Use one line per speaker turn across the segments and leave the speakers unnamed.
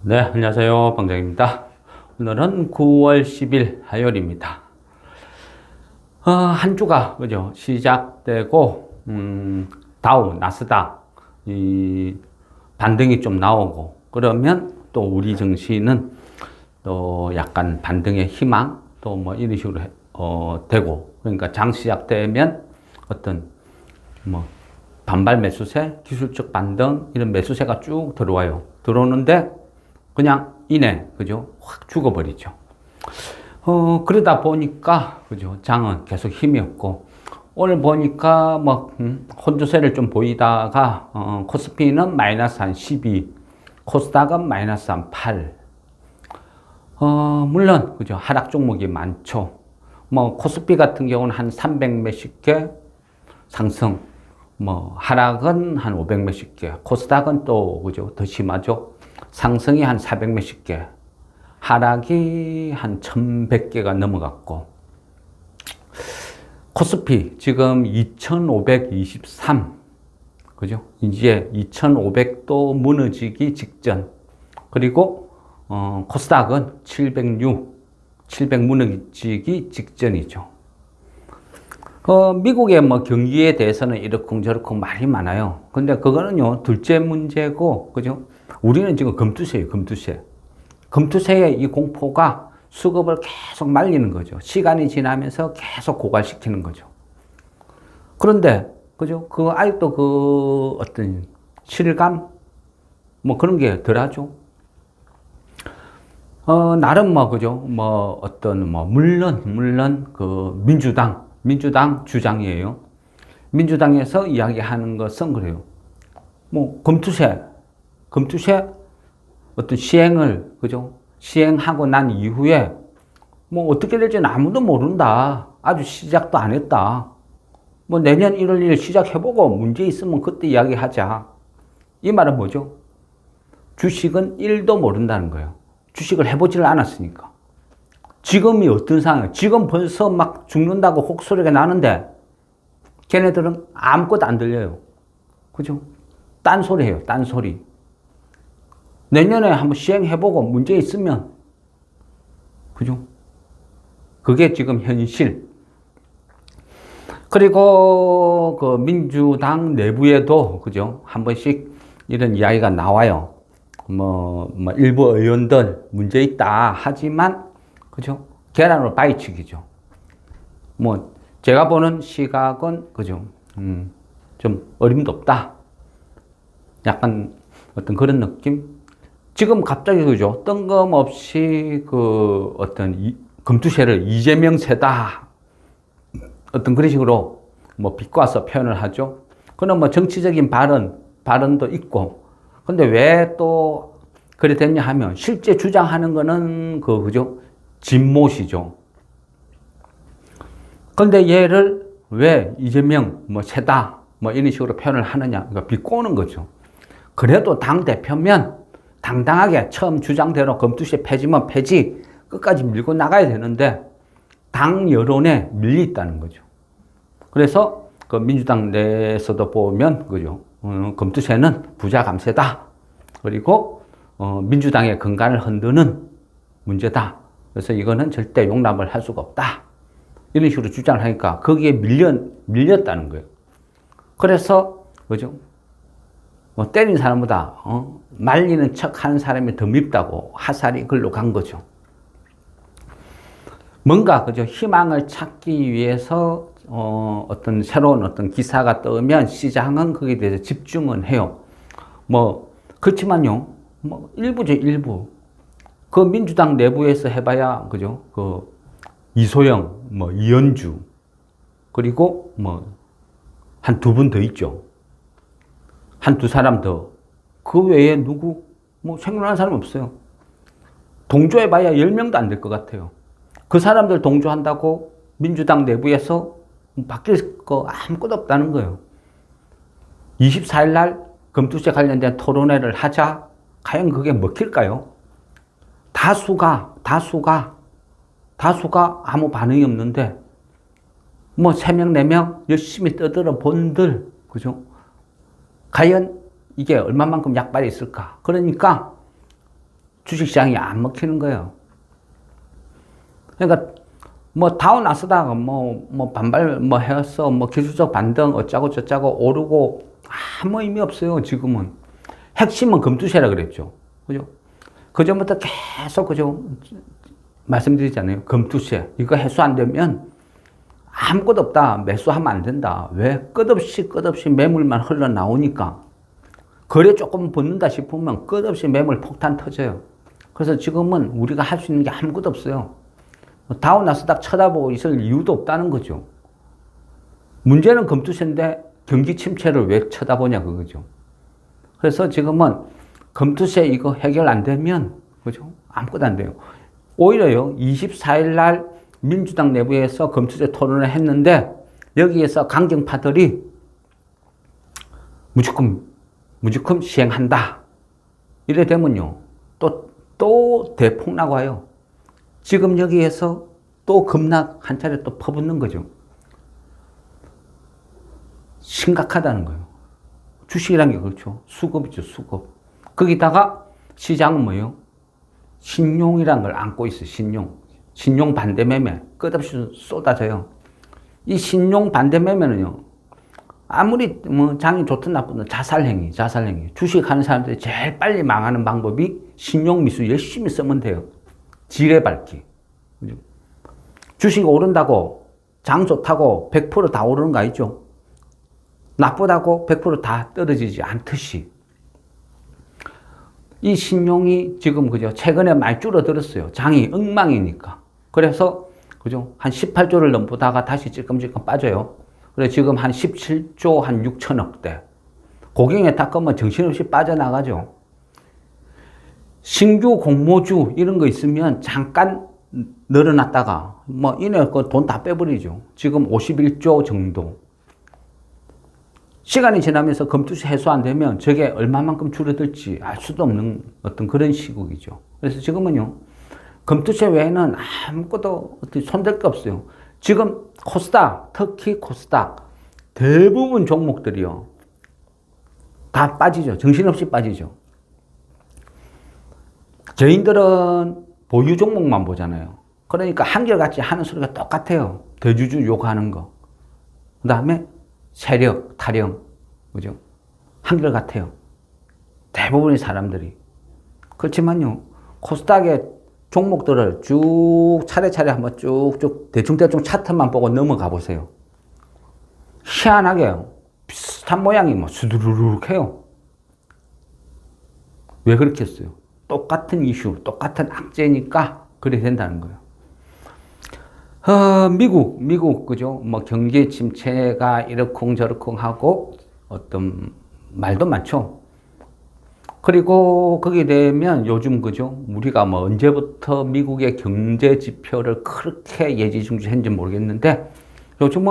네, 안녕하세요. 방장입니다. 오늘은 9월 10일 화요일입니다. 한 주가, 그죠? 시작되고, 다우, 나스닥, 이, 반등이 좀 나오고, 그러면 또 우리 증시는 또 약간 반등의 희망, 또 뭐 이런 식으로, 되고, 그러니까 장 시작되면 어떤, 뭐, 반발 매수세, 기술적 반등, 이런 매수세가 쭉 들어와요. 들어오는데, 그냥 이내, 그죠? 확 죽어버리죠. 그러다 보니까, 그죠? 장은 계속 힘이 없고, 오늘 보니까 뭐, 혼조세를 좀 보이다가, 코스피는 마이너스 한 12, 코스닥은 마이너스 한 8. 물론, 그죠? 하락 종목이 많죠. 뭐, 코스피 같은 경우는 한 300 몇십 개 상승, 뭐, 하락은 한 500 몇십 개, 코스닥은 또, 그죠? 더 심하죠. 상승이 한 400 몇십 개, 하락이 한 1100개가 넘어갔고, 코스피 지금 2523, 그죠? 이제 2500도 무너지기 직전. 그리고, 코스닥은 706, 700 무너지기 직전이죠. 미국의 뭐 경기에 대해서는 이러쿵저러쿵 말이 많아요. 근데 그거는요, 둘째 문제고, 그죠? 우리는 지금 금투세예요, 금투세. 금투세의 이 공포가 수급을 계속 말리는 거죠. 시간이 지나면서 계속 고갈시키는 거죠. 그런데, 그죠? 아직도 어떤 실감? 뭐 그런 게 덜하죠. 나름 뭐, 그죠? 뭐, 물론 민주당 주장이에요. 민주당에서 이야기하는 것은 그래요. 뭐, 금투세 어떤 시행을, 그죠? 시행하고 난 이후에 뭐 어떻게 될지는 아무도 모른다. 아주 시작도 안 했다. 뭐 내년 1월 1일 시작해보고 문제 있으면 그때 이야기하자. 이 말은 뭐죠? 주식은 1도 모른다는 거예요. 주식을 해보지를 않았으니까. 지금이 어떤 상황이에요? 지금 벌써 막 죽는다고 혹소리가 나는데 걔네들은 아무것도 안 들려요. 그죠? 딴소리해요, 딴소리. 내년에 한번 시행해보고 문제 있으면, 그죠? 그게 지금 현실. 그리고 그 민주당 내부에도, 그죠? 한 번씩 이런 이야기가 나와요. 일부 의원들 문제 있다 하지만, 그죠? 계란으로 바위치기죠. 뭐, 제가 보는 시각은, 그죠? 좀 어림도 없다. 약간 어떤 그런 느낌? 지금 갑자기, 그죠? 뜬금없이 금투세를 이재명세다. 어떤 그런 식으로 뭐 비꼬아서 표현을 하죠. 그는 뭐 정치적인 발언도 있고. 근데 왜 또 그래 됐냐 하면 실제 주장하는 거는 그죠? 진못이죠. 근데 얘를 왜 이재명 세다 이런 식으로 표현을 하느냐. 그러니까 비꼬는 거죠. 그래도 당대표면 당당하게 처음 주장대로 금투세 폐지면 폐지 끝까지 밀고 나가야 되는데 당 여론에 밀려 있다는 거죠. 그래서 그 민주당 내에서도 보면 그죠? 금투세는 부자 감세다. 그리고 민주당의 근간을 흔드는 문제다. 그래서 이거는 절대 용납을 할 수가 없다. 이런 식으로 주장을 하니까 거기에 밀렸다는 거예요. 그래서 그죠? 때린 사람보다 말리는 척 하는 사람이 더 밉다고 화살이 글로 간 거죠. 뭔가 그죠? 희망을 찾기 위해서 어떤 새로운 어떤 기사가 뜨면 시장은 거기에 대해서 집중은 해요. 그렇지만요. 일부죠, 일부. 그 민주당 내부에서 해봐야 그죠? 이소영, 이현주, 그리고 한 두 분 더 있죠. 한두 사람 더. 그 외에 누구? 생각나는 사람 없어요. 동조해봐야 10명도 안 될 것 같아요. 그 사람들 동조한다고 민주당 내부에서 바뀔 거 아무것도 없다는 거예요. 24일 날 금투세 관련된 토론회를 하자. 과연 그게 먹힐까요? 다수가 아무 반응이 없는데 3명, 4명 열심히 떠들어 본들, 그죠? 과연 이게 얼마만큼 약발이 있을까? 그러니까 주식시장이 안 먹히는 거예요. 그러니까 뭐 다우 나스닥 반발 해서 기술적 반등 어쩌고 저쩌고 오르고 아무 의미 없어요. 지금은 핵심은 금투세라 그랬죠. 그죠? 그전부터 계속 그죠? 말씀드리잖아요. 금투세 이거 해소 안 되면 아무것도 없다. 매수하면 안 된다. 왜? 끝없이 매물만 흘러나오니까. 거래 조금 붙는다 싶으면 끝없이 매물 폭탄 터져요. 그래서 지금은 우리가 할 수 있는 게 아무것도 없어요. 다우 나스닥 쳐다보고 있을 이유도 없다는 거죠. 문제는 금투세인데 경기 침체를 왜 쳐다보냐 그거죠. 그래서 지금은 금투세 이거 해결 안 되면 그죠? 아무것도 안 돼요. 오히려요. 24일 날 민주당 내부에서 금투세 토론을 했는데 여기에서 강경파들이 무조건 시행한다. 이래 되면요. 또 대폭 나와요. 지금 여기에서 또 급락 한 차례 또 퍼붓는 거죠. 심각하다는 거예요. 주식이란 게 그렇죠. 수급이죠, 수급. 거기다가 시장은 뭐예요? 신용이란 걸 안고 있어요, 신용 반대 매매. 끝없이 쏟아져요. 이 신용 반대 매매는요, 아무리 장이 좋든 나쁘든 자살행위. 주식하는 사람들이 제일 빨리 망하는 방법이 신용 미수 열심히 쓰면 돼요. 지뢰밟기. 그죠? 주식 오른다고, 장 좋다고 100% 다 오르는 거 아니죠? 나쁘다고 100% 다 떨어지지 않듯이. 이 신용이 지금, 그죠? 최근에 많이 줄어들었어요. 장이 엉망이니까. 그래서, 그죠? 한 18조를 넘보다가 다시 찔끔찔끔 빠져요. 그래서 지금 한 17조 한 6천억대. 고경에 닦으면 정신없이 빠져나가죠. 신규 공모주 이런 거 있으면 잠깐 늘어났다가 이내 돈 다 빼버리죠. 지금 51조 정도. 시간이 지나면서 금투세 해소 안 되면 저게 얼마만큼 줄어들지 알 수도 없는 어떤 그런 시국이죠. 그래서 지금은요. 금투세 외에는 아무것도 손댈 게 없어요. 지금 코스닥, 특히 코스닥 대부분 종목들이요. 다 빠지죠. 정신없이 빠지죠. 저희들은 보유 종목만 보잖아요. 그러니까 한결같이 하는 소리가 똑같아요. 대주주 욕하는 거. 그 다음에 세력, 타령. 그죠? 한결같아요. 대부분의 사람들이. 그렇지만요. 코스닥의 종목들을 쭉 차례차례 한번 쭉쭉 대충 차트만 보고 넘어가 보세요. 희한하게 비슷한 모양이 수두루룩 해요. 왜 그렇게 했어요? 똑같은 이슈, 똑같은 악재니까 그래 된다는 거예요. 미국, 그죠? 경기 침체가 이러쿵저러쿵 하고 어떤 말도 많죠. 그리고 거기에 되면 요즘, 그죠? 우리가 언제부터 미국의 경제 지표를 그렇게 예지중지했는지 모르겠는데 요즘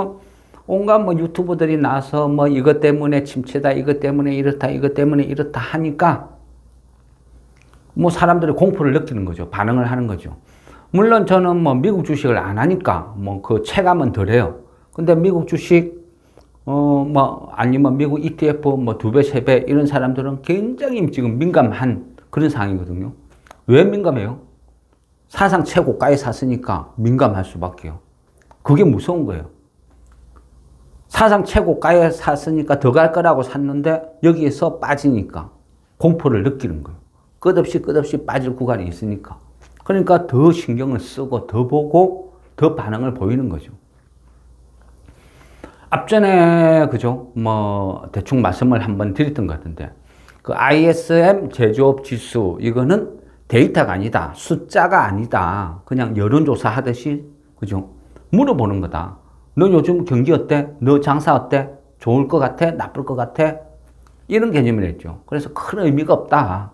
온갖 유튜버들이 나와서 이것 때문에 침체다, 이것 때문에 이렇다, 이것 때문에 이렇다 하니까 사람들이 공포를 느끼는 거죠. 반응을 하는 거죠. 물론 저는 미국 주식을 안 하니까 그 체감은 덜해요. 근데 미국 주식, 아니면 미국 ETF 2배, 3배 이런 사람들은 굉장히 지금 민감한 그런 상황이거든요. 왜 민감해요? 사상 최고가에 샀으니까 민감할 수밖에요. 그게 무서운 거예요. 사상 최고가에 샀으니까 더 갈 거라고 샀는데 여기에서 빠지니까 공포를 느끼는 거예요. 끝없이 빠질 구간이 있으니까. 그러니까 더 신경을 쓰고 더 보고 더 반응을 보이는 거죠. 앞전에 그죠? 대충 말씀을 한번 드렸던 것 같은데 그 ISM 제조업 지수 이거는 데이터가 아니다. 숫자가 아니다. 그냥 여론조사 하듯이 그죠? 물어보는 거다. 너 요즘 경기 어때? 너 장사 어때? 좋을 것 같아? 나쁠 것 같아? 이런 개념이랬죠. 그래서 큰 의미가 없다.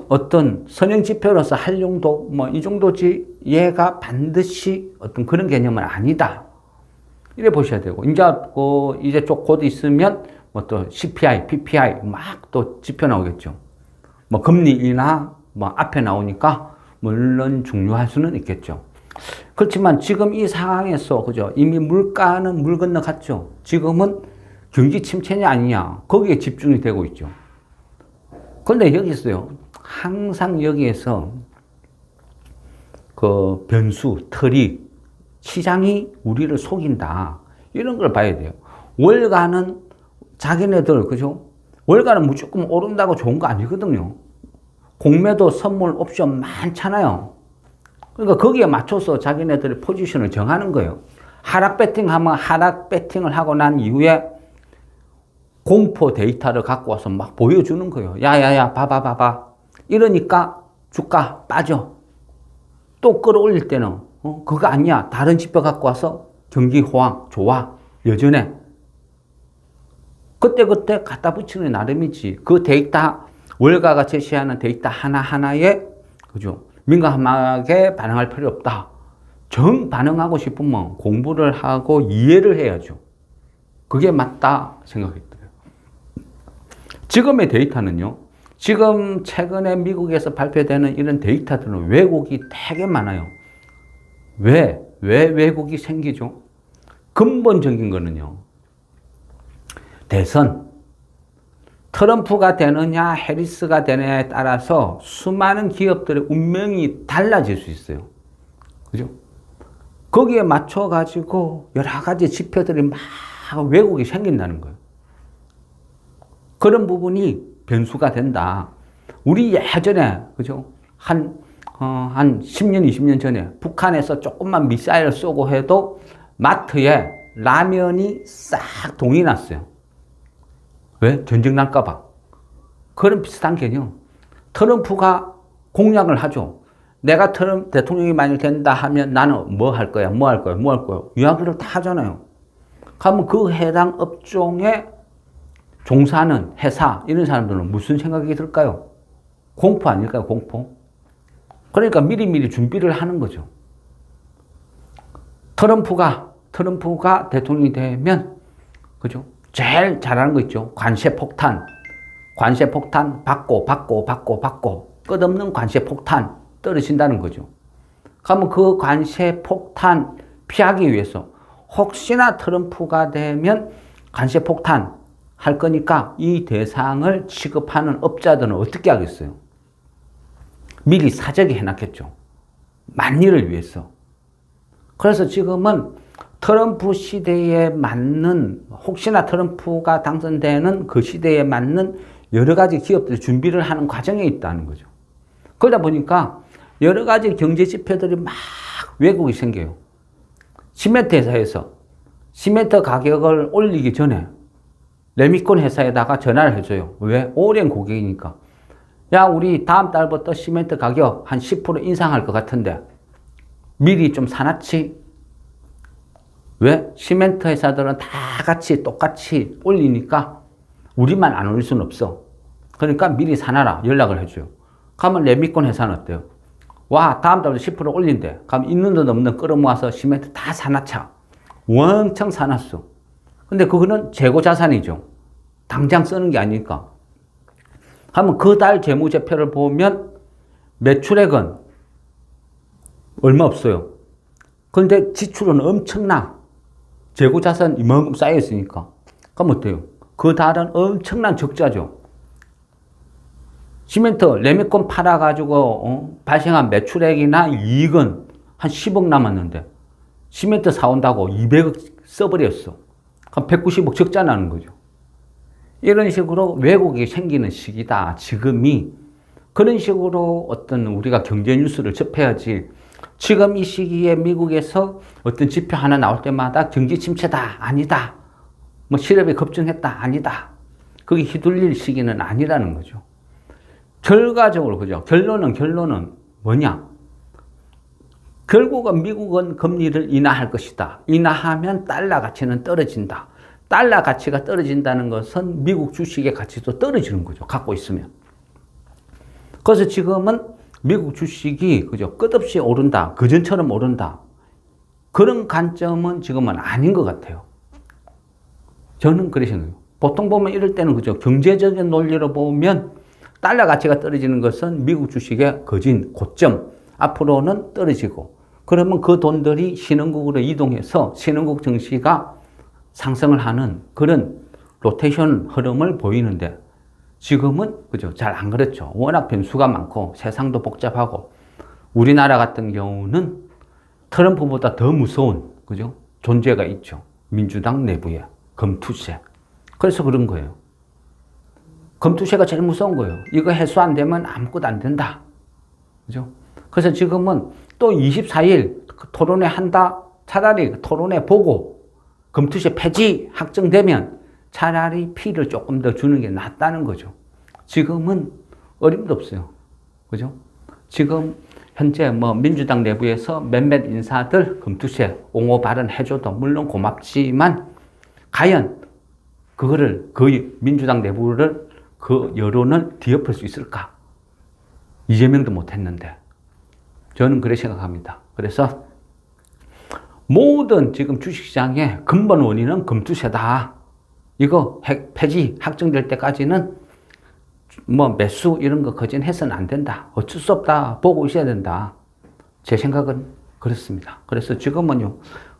어떤 선행 지표로서 할 용도, 이 정도지, 얘가 반드시 어떤 그런 개념은 아니다. 이래 보셔야 되고, 이제 곧 있으면, 또 CPI, PPI, 막 또 지표 나오겠죠. 금리 인하, 앞에 나오니까, 물론 중요할 수는 있겠죠. 그렇지만 지금 이 상황에서, 그죠? 이미 물가는 물 건너갔죠. 지금은 경기 침체냐 아니냐, 거기에 집중이 되고 있죠. 그런데 여기 있어요. 항상 여기에서 그 변수, 틀이, 시장이 우리를 속인다. 이런 걸 봐야 돼요. 월가는 자기네들, 그죠? 월가는 무조건 오른다고 좋은 거 아니거든요. 공매도, 선물, 옵션 많잖아요. 그러니까 거기에 맞춰서 자기네들의 포지션을 정하는 거예요. 하락 배팅하면 하락 배팅을 하고 난 이후에 공포 데이터를 갖고 와서 막 보여주는 거예요. 야야야, 봐봐. 이러니까 주가 빠져. 또 끌어올릴 때는 그거 아니야. 다른 지표 갖고 와서 경기 호황 좋아. 여전해. 그때 갖다 붙이는 나름이지. 그 데이터, 월가가 제시하는 데이터 하나하나에, 그죠? 민감하게 반응할 필요 없다. 정 반응하고 싶으면 공부를 하고 이해를 해야죠. 그게 맞다 생각했어요. 지금의 데이터는요, 지금 최근에 미국에서 발표되는 이런 데이터들은 왜곡이 되게 많아요. 왜 왜곡이 생기죠? 근본적인 거는요, 대선, 트럼프가 되느냐 해리스가 되느냐에 따라서 수많은 기업들의 운명이 달라질 수 있어요. 그죠? 거기에 맞춰가지고 여러 가지 지표들이 막 왜곡이 생긴다는 거예요. 그런 부분이 변수가 된다. 우리 예전에, 그죠? 한 10년, 20년 전에 북한에서 조금만 미사일 쏘고 해도 마트에 라면이 싹 동이 났어요. 왜? 전쟁 날까봐. 그런 비슷한 개념. 트럼프가 공약을 하죠. 내가 트럼프 대통령이 만약 된다 하면 나는 뭐 할 거야, 뭐 할 거야, 뭐 할 거야. 이야기를 다 하잖아요. 그러면 그 해당 업종에 종사하는 회사, 이런 사람들은 무슨 생각이 들까요? 공포 아닐까요, 공포? 그러니까 미리미리 준비를 하는 거죠. 트럼프가 대통령이 되면, 그죠? 제일 잘하는 거 있죠. 관세 폭탄 받고 끝없는 관세 폭탄 떨어진다는 거죠. 그러면 그 관세 폭탄 피하기 위해서 혹시나 트럼프가 되면 관세 폭탄 할 거니까 이 대상을 취급하는 업자들은 어떻게 하겠어요? 미리 사적에 해놨겠죠. 만일을 위해서. 그래서 지금은 트럼프 시대에 맞는, 혹시나 트럼프가 당선되는 그 시대에 맞는 여러 가지 기업들이 준비를 하는 과정에 있다는 거죠. 그러다 보니까 여러 가지 경제 지표들이 막 왜곡이 생겨요. 시멘트 회사에서 시멘트 가격을 올리기 전에 레미콘 회사에다가 전화를 해줘요. 왜? 오랜 고객이니까. 야, 우리 다음 달부터 시멘트 가격 한 10% 인상할 것 같은데 미리 좀 사놨지? 왜? 시멘트 회사들은 다 같이 똑같이 올리니까 우리만 안 올릴 수는 없어. 그러니까 미리 사놔라. 연락을 해줘요. 그러면 레미콘 회사는 어때요? 와, 다음 달부터 10% 올린대. 그럼 있는 돈 없는 끌어모아서 시멘트 다 사놨자. 왕창 사놨어. 근데 그거는 재고 자산이죠. 당장 쓰는 게 아니니까. 하면 그 달 재무제표를 보면 매출액은 얼마 없어요. 그런데 지출은 엄청나. 재고 자산 이만큼 쌓여 있으니까. 그럼 어때요? 그 달은 엄청난 적자죠. 시멘트 레미콘 팔아가지고 발생한 매출액이나 이익은 한 10억 남았는데 시멘트 사온다고 200억 써버렸어. 그럼 190억 적자 나는 거죠. 이런 식으로 왜곡이 생기는 시기다. 지금이. 그런 식으로 어떤 우리가 경제 뉴스를 접해야지. 지금 이 시기에 미국에서 어떤 지표 하나 나올 때마다 경제 침체다. 아니다. 뭐 실업이 급증했다. 아니다. 그게 휘둘릴 시기는 아니라는 거죠. 결과적으로, 그죠? 결론은 뭐냐? 결국은 미국은 금리를 인하할 것이다. 인하하면 달러 가치는 떨어진다. 달러 가치가 떨어진다는 것은 미국 주식의 가치도 떨어지는 거죠. 갖고 있으면. 그래서 지금은 미국 주식이, 그죠? 끝없이 오른다. 그전처럼 오른다. 그런 관점은 지금은 아닌 것 같아요. 저는 그렇게 생각해요. 보통 보면 이럴 때는, 그죠? 경제적인 논리로 보면 달러 가치가 떨어지는 것은 미국 주식의 거진 고점, 앞으로는 떨어지고, 그러면 그 돈들이 신흥국으로 이동해서 신흥국 증시가 상승을 하는 그런 로테이션 흐름을 보이는데, 지금은 그죠? 잘 안 그렇죠. 워낙 변수가 많고 세상도 복잡하고 우리나라 같은 경우는 트럼프보다 더 무서운 그죠? 존재가 있죠. 민주당 내부에 검투세. 그래서 그런 거예요. 검투세가 제일 무서운 거예요. 이거 해소 안 되면 아무것도 안 된다. 그죠? 그래서 지금은 또 24일 토론회 한다. 차라리 토론회 보고 검투세 폐지 확정되면 차라리 피를 조금 더 주는 게 낫다는 거죠. 지금은 어림도 없어요. 그죠? 지금 현재 뭐 민주당 내부에서 몇몇 인사들 검투세 옹호 발언해줘도 물론 고맙지만 과연 그거를 그 민주당 내부를 그 여론을 뒤엎을 수 있을까? 이재명도 못했는데 저는 그렇게 생각합니다. 그래서 모든 지금 주식시장의 근본 원인은 검투세다. 이거 폐지 확정될 때까지는 뭐 매수 이런 거 거진해서는 안 된다. 어쩔 수 없다. 보고 있어야 된다. 제 생각은 그렇습니다. 그래서 지금은요,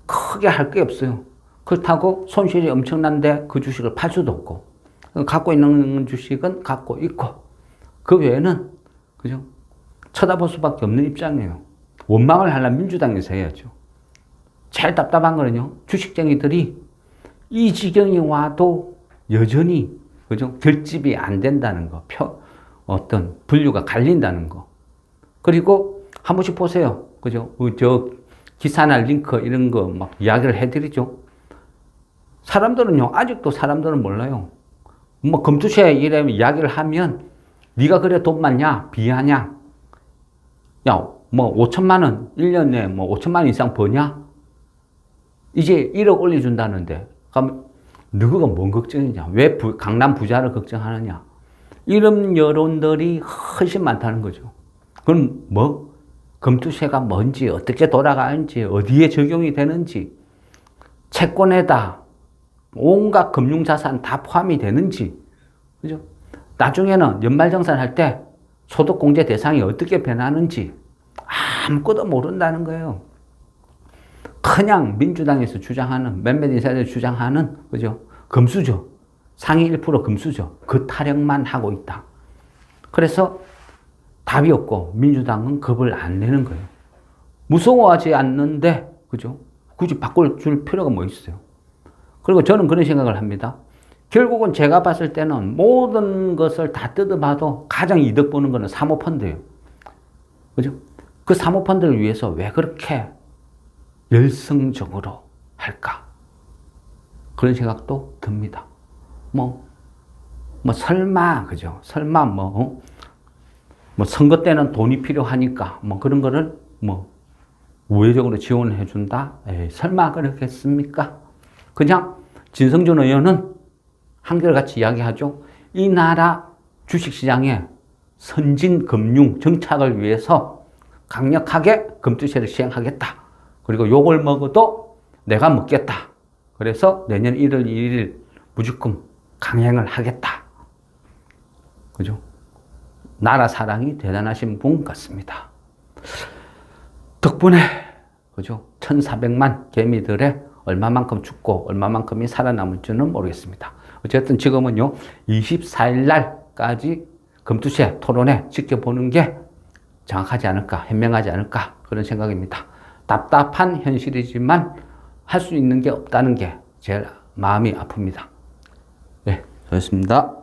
크게 할 게 없어요. 그렇다고 손실이 엄청난데 그 주식을 팔 수도 없고, 갖고 있는 주식은 갖고 있고, 그 외에는, 그죠? 쳐다볼 수밖에 없는 입장이에요. 원망을 하려면 민주당에서 해야죠. 제일 답답한 거는요, 주식쟁이들이 이 지경이 와도 여전히 그죠? 결집이 안 된다는 거, 어떤 분류가 갈린다는 거. 그리고 한 번씩 보세요. 그죠? 저 기사나 링크 이런 거 막 이야기를 해드리죠. 사람들은요, 아직도 사람들은 몰라요. 뭐 검투세 이래 이야기를 하면 네가 그래 돈 많냐? 비하냐? 야, 뭐 5천만 원, 1년에 뭐 5천만 원 이상 버냐? 이제 1억 올려준다는데. 그럼 누구가 뭔 걱정이냐? 왜 강남 부자를 걱정하느냐? 이런 여론들이 훨씬 많다는 거죠. 그럼 뭐 검투세가 뭔지, 어떻게 돌아가는지, 어디에 적용이 되는지, 채권에다 온갖 금융자산 다 포함이 되는지, 그죠? 나중에는 연말정산할 때 소득공제 대상이 어떻게 변하는지 아무것도 모른다는 거예요. 그냥 민주당에서 주장하는, 몇몇 인사들이 주장하는, 그죠? 금수저. 상위 1% 금수저. 그 타령만 하고 있다. 그래서 답이 없고, 민주당은 겁을 안 내는 거예요. 무서워하지 않는데, 그죠? 굳이 바꿔줄 필요가 뭐 있어요. 그리고 저는 그런 생각을 합니다. 결국은 제가 봤을 때는 모든 것을 다 뜯어봐도 가장 이득 보는 거는 사모펀드예요. 그죠? 그 사모펀드를 위해서 왜 그렇게 열성적으로 할까? 그런 생각도 듭니다. 설마, 그죠? 설마, 선거 때는 돈이 필요하니까, 그런 거를, 우회적으로 지원해 준다? 에이, 설마 그렇겠습니까? 그냥, 진성준 의원은 한결같이 이야기하죠. 이 나라 주식시장의 선진 금융 정착을 위해서 강력하게 검투세를 시행하겠다. 그리고 욕을 먹어도 내가 먹겠다. 그래서 내년 1월 1일 무조건 강행을 하겠다. 그죠? 나라 사랑이 대단하신 분 같습니다. 덕분에, 그죠? 1,400만 개미들의 얼마만큼 죽고 얼마만큼이 살아남을지는 모르겠습니다. 어쨌든 지금은요, 24일 날까지 검투세 토론회 지켜보는 게 정확하지 않을까, 현명하지 않을까, 그런 생각입니다. 답답한 현실이지만 할 수 있는 게 없다는 게 제일 마음이 아픕니다. 네, 좋습니다.